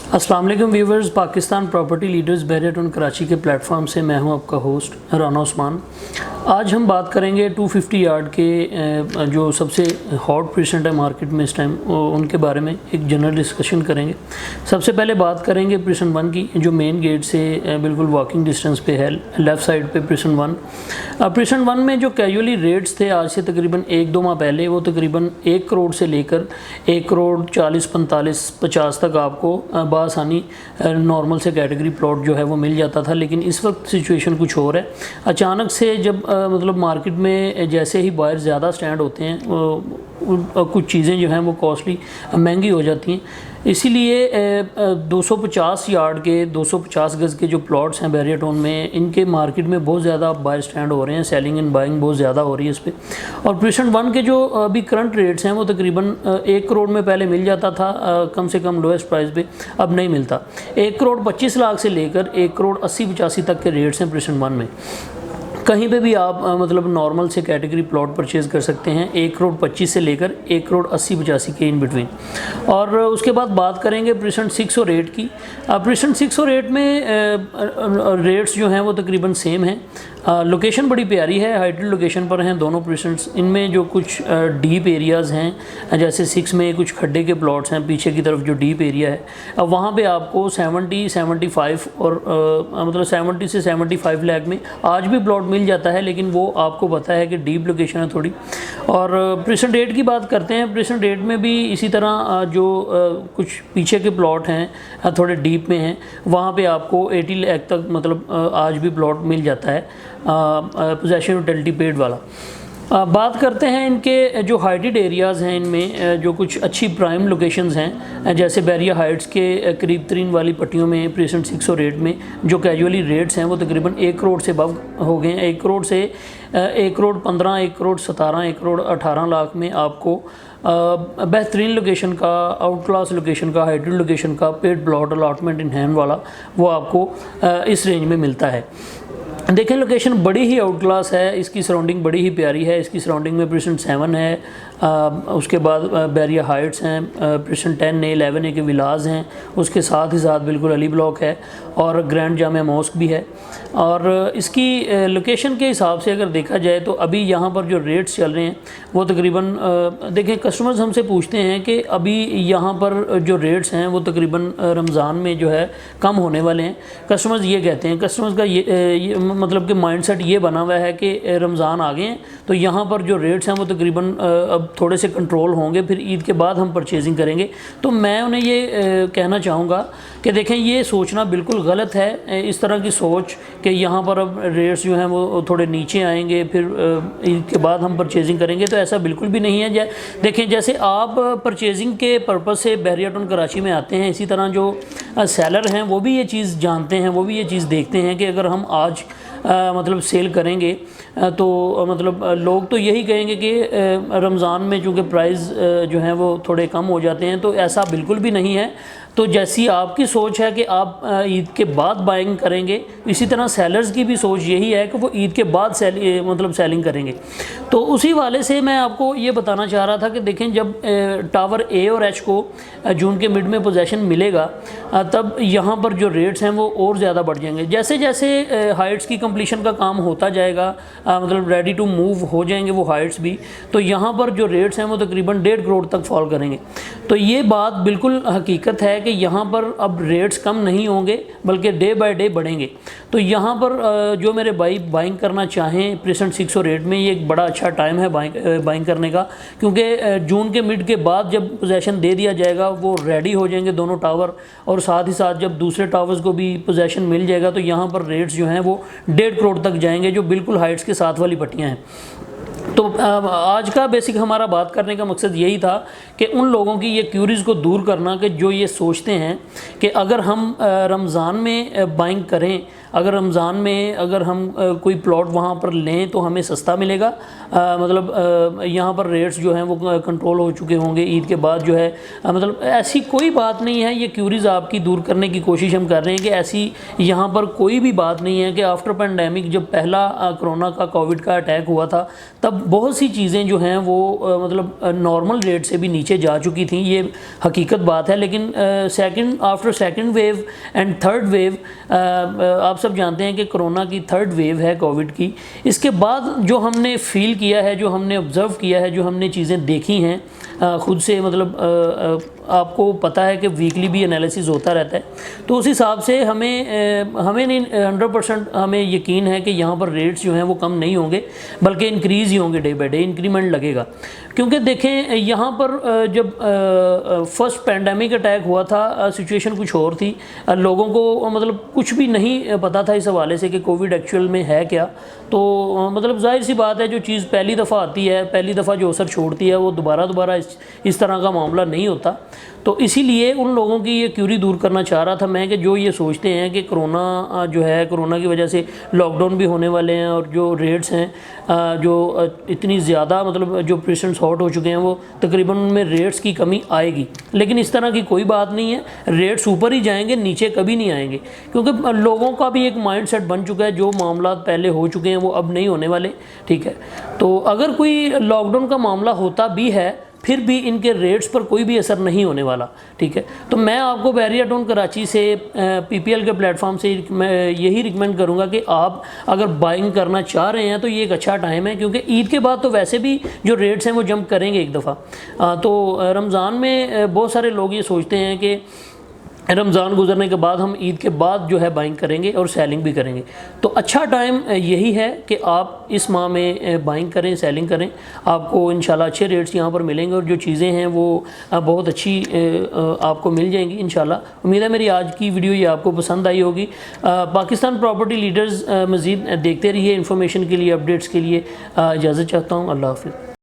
अस्सलाम वालेकुम viewers, Pakistan property leaders Bahria Town Karachi के प्लेटफॉर्म से मैं हूं आपका होस्ट राना उस्मान। आज हम बात करेंगे 250 यार्ड के जो सबसे हॉट प्रेजेंट है मार्केट में इस टाइम, उनके बारे में एक जनरल डिस्कशन करेंगे। सबसे पहले बात करेंगे प्रेजेंट 1 की, जो मेन गेट से बिल्कुल वॉकिंग डिस्टेंस पे है, लेफ़्ट साइड पे प्रेजेंट 1। प्रेजेंट 1 में जो कैजुअली रेट्स थे आज से तकरीबन 1-2 माह पहले, वो तकरीबन 1 करोड़ से लेकर 1 करोड़ 40, 45, 50 तक आपको आसानी नॉर्मल से कैटेगरी प्लॉट जो है वो मिल जाता था। लेकिन इस वक्त सिचुएशन कुछ और है। अचानक से जब मतलब मार्केट में जैसे ही बायर ज़्यादा स्टैंड होते हैं, कुछ चीज़ें जो हैं वो कॉस्टली महंगी हो जाती हैं। इसीलिए 250 यार्ड के 250 गज़ के जो प्लॉट्स हैं बैरियटन में, इनके मार्केट में बहुत ज़्यादा बायर स्टैंड हो रहे हैं, सेलिंग एंड बाइंग बहुत ज़्यादा हो रही है इस पर। और प्रेजेंट 1 के जो अभी करंट रेट्स हैं वो तकरीबन 1 करोड़ में पहले मिल जाता था, कम से कम लोएस्ट प्राइस पे, अब नहीं मिलता। 1 करोड़ 25 लाख से लेकर 1 करोड़ 80-85 तक के रेट्स हैं प्रेजेंट 1 में। कहीं पे भी आप मतलब नॉर्मल से कैटेगरी प्लॉट परचेज़ कर सकते हैं 1 करोड़ 25 से लेकर 1 करोड़ 80-85 के इन बिटवीन। और उसके बाद बात करेंगे प्रेजेंट 6 और 8 की। प्रेजेंट 6 और 8 में रेट्स जो हैं वो तकरीबन सेम हैं। लोकेशन बड़ी प्यारी है, हाइटेड लोकेशन पर हैं दोनों प्रेजेंट्स। इनमें जो कुछ डीप एरियाज़ हैं, जैसे 6 में कुछ खड्डे के प्लॉट्स हैं, पीछे की तरफ जो डीप एरिया है, वहाँ पे आपको 70-75 और मतलब 70 से 75 लाख में आज भी प्लॉट मिल जाता है। लेकिन वो आपको पता है कि डीप लोकेशन है थोड़ी। और प्रेजेंट 8 की बात करते हैं। प्रेजेंट 8 में भी इसी तरह जो कुछ पीछे के प्लॉट हैं थोड़े डीप में हैं, वहाँ पे आपको 80 लाख तक मतलब आज भी प्लॉट मिल जाता है, पोजेशन यूटिलिटी पेड वाला। बात करते हैं इनके जो हाइटेड एरियाज़ हैं, इनमें जो कुछ अच्छी प्राइम लोकेशंस हैं, जैसे बैरिया हाइट्स के करीब तरीन वाली पट्टियों में प्रेजेंट 6 और 8 में जो कैजुअली रेट्स हैं वो तकरीबन 1 करोड़ से अबव हो गए हैं। 1 करोड़ से 1 करोड़ 15, 1 करोड़ 17, 1 करोड़ 18 लाख में आपको बेहतरीन लोकेशन का, आउट क्लास लोकेशन का, हाइटेड लोकेशन का paid plot allotment in hand वाला वो आपको इस रेंज में मिलता है। देखें, लोकेशन बड़ी ही आउट क्लास है, इसकी सराउंडिंग बड़ी ही प्यारी है। इसकी सराउंडिंग में प्रेजेंट 7 है, उसके बाद बैरिया हाइट्स हैं, प्रेजेंट 10 ए 11 ए के विलाज हैं, उसके साथ ही साथ बिल्कुल अली ब्लॉक है और ग्रैंड जामिया मॉस्क भी है। और इसकी लोकेशन के हिसाब से अगर देखा जाए तो अभी यहाँ पर जो रेट्स चल रहे हैं वो तकरीबन देखें, कस्टमर्स हमसे पूछते हैं कि अभी यहाँ पर जो रेट्स हैं वो तकरीबन रमज़ान में जो है कम होने वाले हैं। कस्टमर्स ये कहते हैं, कस्टमर्स का ये मतलब कि माइंडसेट ये बना हुआ है कि रमज़ान आ गए हैं तो यहाँ पर जो रेट्स हैं वो तकरीबन अब थोड़े से कंट्रोल होंगे, फिर ईद के बाद हम परचेजिंग करेंगे। तो मैं उन्हें ये कहना चाहूँगा कि देखें, ये सोचना बिल्कुल गलत है। इस तरह की सोच कि यहाँ पर अब रेट्स जो हैं वो थोड़े नीचे आएंगे, फिर ईद के बाद हम परचेजिंग करेंगे, तो ऐसा बिल्कुल भी नहीं है। देखें, जैसे आप परचेजिंग के पर्पज़ से बैरियटन कराची में आते हैं, इसी तरह जो सेलर हैं वो भी ये चीज़ जानते हैं, वो भी ये चीज़ देखते हैं कि अगर हम आज मतलब सेल करेंगे तो मतलब लोग तो यही कहेंगे कि रमज़ान में चूँकि प्राइस जो हैं वो थोड़े कम हो जाते हैं, तो ऐसा बिल्कुल भी नहीं है। तो जैसी आपकी सोच है कि आप ईद के बाद बाइंग करेंगे, इसी तरह सेलर्स की भी सोच यही है कि वो ईद के बाद सेलिंग करेंगे। तो उसी वाले से मैं आपको ये बताना चाह रहा था कि देखें, जब टावर ए और एच को जून के मिड में पोजेशन मिलेगा तब यहाँ पर जो रेट्स हैं वो और ज़्यादा बढ़ जाएंगे। जैसे जैसे हाइट्स की कंप्लीशन का काम होता जाएगा, मतलब रेडी टू मूव हो जाएंगे वो हाइट्स भी, तो यहाँ पर जो रेट्स हैं वो तकरीबन 1.5 करोड़ तक फॉल करेंगे। तो ये बात बिल्कुल हकीकत है कि यहाँ पर अब रेट्स कम नहीं होंगे बल्कि डे बाय डे बढ़ेंगे। तो यहाँ पर जो मेरे भाई बाइंग करना चाहें प्रेजेंट 6 और 8 में, ये एक बड़ा अच्छा टाइम है बाइंग करने का, क्योंकि जून के मिड के बाद जब पोजेशन दे दिया जाएगा वो रेडी हो जाएंगे दोनों टावर, और साथ ही साथ जब दूसरे टावर्स को भी पोजेशन मिल जाएगा तो यहाँ पर रेट्स जो हैं वो 1.5 करोड़ तक जाएंगे, जो बिल्कुल हाइट्स के साथ वाली पट्टियाँ हैं। तो आज का बेसिक हमारा बात करने का मकसद यही था कि उन लोगों की ये क्यूरीज़ को दूर करना कि जो ये सोचते हैं कि अगर हम रमज़ान में बाइंग करें, अगर रमज़ान में अगर हम कोई प्लॉट वहाँ पर लें तो हमें सस्ता मिलेगा, मतलब यहाँ पर रेट्स जो हैं वो कंट्रोल हो चुके होंगे ईद के बाद जो है, मतलब ऐसी कोई बात नहीं है। ये क्यूरीज़ आपकी दूर करने की कोशिश हम कर रहे हैं कि ऐसी यहाँ पर कोई भी बात नहीं है कि आफ्टर पैंडेमिक जब पहला कोरोना का कोविड का अटैक हुआ था तब अब बहुत सी चीज़ें जो हैं वो मतलब नॉर्मल रेट से भी नीचे जा चुकी थी, ये हकीकत बात है। लेकिन after second wave and third wave, आप सब जानते हैं कि कोरोना की थर्ड वेव है कोविड की। इसके बाद जो हमने फ़ील किया है, जो हमने ऑब्ज़र्व किया है, जो हमने चीज़ें देखी हैं ख़ुद से, मतलब आपको पता है कि वीकली भी एनालिसिस होता रहता है, तो उस हिसाब से हमें नहीं 100% हमें यकीन है कि यहाँ पर रेट्स जो हैं वो कम नहीं होंगे, बल्कि इंक्रीज़ ही होंगे, डे बाई डे इंक्रीमेंट लगेगा। क्योंकि देखें यहाँ पर जब फर्स्ट पैंडमिक अटैक हुआ था, सिचुएशन कुछ और थी, लोगों को मतलब कुछ भी नहीं पता था इस हवाले से कि कोविड एक्चुअल में है क्या। तो मतलब जाहिर सी बात है, जो चीज़ पहली दफ़ा आती है, पहली दफ़ा जो असर छोड़ती है, वो दोबारा इस तरह का मामला नहीं होता। तो इसीलिए उन लोगों की ये क्यूरी दूर करना चाह रहा था मैं कि जो ये सोचते हैं कि कोरोना जो है, कोरोना की वजह से लॉकडाउन भी होने वाले हैं और जो रेट्स हैं जो इतनी ज़्यादा मतलब जो पेशेंट्स हॉट हो चुके हैं, वो तकरीबन उनमें रेट्स की कमी आएगी। लेकिन इस तरह की कोई बात नहीं है, रेट्स ऊपर ही जाएंगे, नीचे कभी नहीं आएंगे। क्योंकि लोगों का भी एक माइंड सेट बन चुका है, जो मामला पहले हो चुके हैं वो अब नहीं होने वाले, ठीक है। तो अगर कोई लॉकडाउन का मामला होता भी है, फिर भी इनके रेट्स पर कोई भी असर नहीं होने वाला, ठीक है। तो मैं आपको बैरियाटोन कराची से पीपीएल के प्लेटफॉर्म से मैं यही रिकमेंड करूंगा कि आप अगर बाइंग करना चाह रहे हैं तो ये एक अच्छा टाइम है, क्योंकि ईद के बाद तो वैसे भी जो रेट्स हैं वो जंप करेंगे एक दफ़ा। तो रमज़ान में बहुत सारे लोग ये सोचते हैं कि रमज़ान गुजरने के बाद हम ईद के बाद जो है बाइंग करेंगे और सेलिंग भी करेंगे। तो अच्छा टाइम यही है कि आप इस माह में बाइंग करें, सेलिंग करें, आपको इंशाल्लाह अच्छे रेट्स यहाँ पर मिलेंगे और जो चीज़ें हैं वो बहुत अच्छी आपको मिल जाएंगी इंशाल्लाह। उम्मीद है मेरी आज की वीडियो ये आपको पसंद आई होगी। पाकिस्तान प्रॉपर्टी लीडर्स मज़ीद देखते रहिए, इन्फॉर्मेशन के लिए, अपडेट्स के लिए इजाज़त चाहता हूँ। अल्लाह हाफ़िज़।